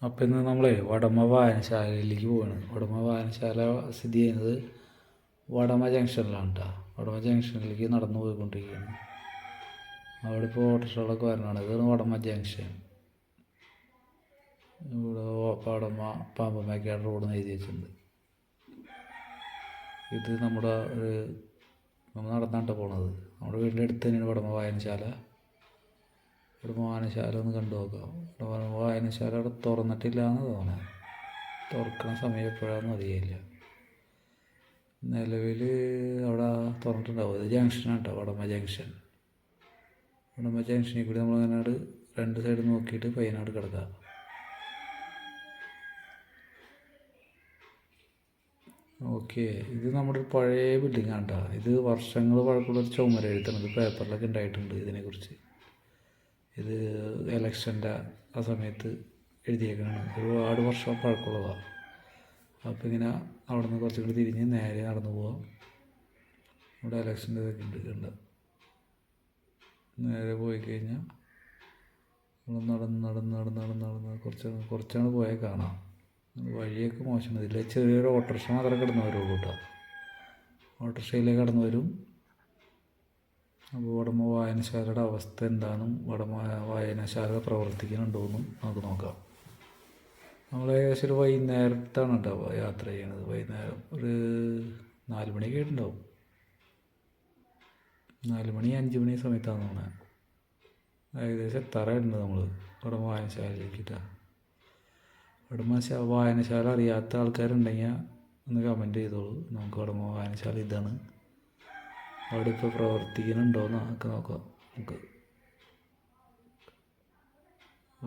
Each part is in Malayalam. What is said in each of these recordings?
അപ്പം ഇന്ന് നമ്മളെ വടമ വായനശാലയിലേക്ക് പോവാണ്. വടമ വായനശാല സ്ഥിതി ചെയ്യുന്നത് വടമ ജംഗ്ഷനിലാണ് കേട്ടോ. വടമ ജംഗ്ഷനിലേക്ക് നടന്നു പോയിക്കൊണ്ടിരിക്കുകയാണ്. അവിടെ ഇപ്പോൾ ഓട്ടോറിക്ഷകളൊക്കെ വരണതാണ്. ഇതാണ് വടമ ജംഗ്ഷൻ. ഇവിടെ വടമ പാമ്പമേക്കാട് റോഡ് എഴുതി വെച്ചിട്ടുണ്ട്. ഇത് നമ്മുടെ നമ്മൾ നടന്നാണ് പോണത്. നമ്മുടെ വീടിൻ്റെ അടുത്ത് തന്നെയാണ് വടമ വായനശാല. വടമ വായനശാല ഒന്ന് കണ്ടു നോക്കാം. വടമ വായനശാല അവിടെ തുറന്നിട്ടില്ല എന്ന് തോന്നുന്നത്. തുറക്കണ സമയം എപ്പോഴാണെന്ന് അറിയില്ല. നിലവിൽ അവിടെ തുറന്നിട്ടുണ്ടാവും. ഇത് ജംഗ്ഷനാണ് കേട്ടോ, വടമ ജംഗ്ഷൻ. വടമ ജംഗ്ഷനിൽ കൂടി നമ്മളങ്ങനെ രണ്ട് സൈഡ് നോക്കിയിട്ട് പയ്യനാട് കിടക്കാം. ഓക്കെ, ഇത് നമ്മുടെ ഒരു പഴയ ബിൽഡിംഗ് ആണ് കേട്ടോ. ഇത് വർഷങ്ങൾ പഴക്കമുള്ളൊരു ചുമര എഴുത്തുന്നത് പേപ്പറിലൊക്കെ ഉണ്ടായിട്ടുണ്ട് ഇതിനെക്കുറിച്ച്. ഇത് എലക്ഷൻ്റെ ആ സമയത്ത് എഴുതിയേക്കണതാണ്. ഒരുപാട് വർഷം പഴക്കമുള്ളതാണ്. അപ്പോൾ ഇങ്ങനെ അവിടെ നിന്ന് കുറച്ചും കൂടി തിരിഞ്ഞ് നേരെ നടന്നു പോവാം. ഇവിടെ എലക്ഷൻ്റെ ഇതൊക്കെ ഉണ്ട് കണ്ട. നേരെ പോയി കഴിഞ്ഞാൽ നടന്ന് കുറച്ചാണ് പോയാൽ കാണാം. വഴിയൊക്കെ മോശമാണ്. ഇതിൽ ചെറിയൊരു ഓട്ടോറിക്ഷ മാത്രമേ കടന്നു വരുള്ളൂ കേട്ടോ. ഓട്ടോറിക്ഷയിലേക്ക് കടന്നു വരും. അപ്പോൾ വടമ വായനശാലയുടെ അവസ്ഥ എന്താണെന്നും വടമ വായനശാല പ്രവർത്തിക്കുന്നുണ്ടോയെന്നും നമുക്ക് നോക്കാം. നമ്മൾ ഏകദേശം ഒരു വൈകുന്നേരത്താണ് കേട്ടോ യാത്ര ചെയ്യണത്. വൈകുന്നേരം ഒരു 4 മണിയൊക്കെ ആയിട്ടുണ്ടാവും. 4 മണി 5 മണി സമയത്താണ് തോന്നുന്നത്. ഏകദേശം എത്താറായിട്ടുണ്ട് നമ്മൾ വടമ വായനശാലയിലേക്കിട്ടാണ്. വടമ വായനശാല അറിയാത്ത ആൾക്കാരുണ്ടെങ്കിൽ ഒന്ന് കമൻറ്റ് ചെയ്തോളൂ. നമുക്ക് വടമ വായനശാല ഇതാണ്. അവിടെ ഇപ്പോൾ പ്രവർത്തിക്കുന്നുണ്ടോയെന്ന് നമുക്ക് നോക്കാം.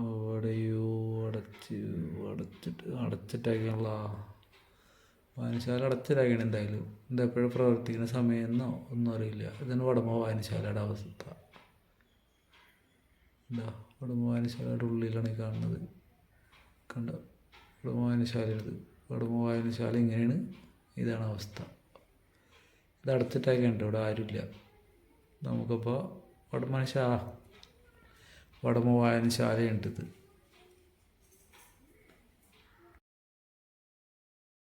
അവിടെയോ അടച്ചിട്ടാക്കിയുള്ള വായനശാല അടച്ചിട്ടാക്കിയാണ് എന്തായാലും. എപ്പോഴും പ്രവർത്തിക്കുന്ന സമയമെന്നോ ഒന്നും അറിയില്ല. ഇതാണ് വടമ വായനശാലയുടെ അവസ്ഥ. എന്താ വടമ വായനശാലയുടെ ഉള്ളിലാണ് ഈ കാണുന്നത്. കണ്ട വടമ വായനശാലയുടേത്. വടമ വായനശാല ഇങ്ങനെയാണ്. ഇതാണ് അവസ്ഥ. ഇത് അടച്ചിട്ടാക്കിയാണ്. ഇവിടെ ആരുമില്ല. നമുക്കപ്പോൾ വടമ വായനശാലയുണ്ട് ഇത്.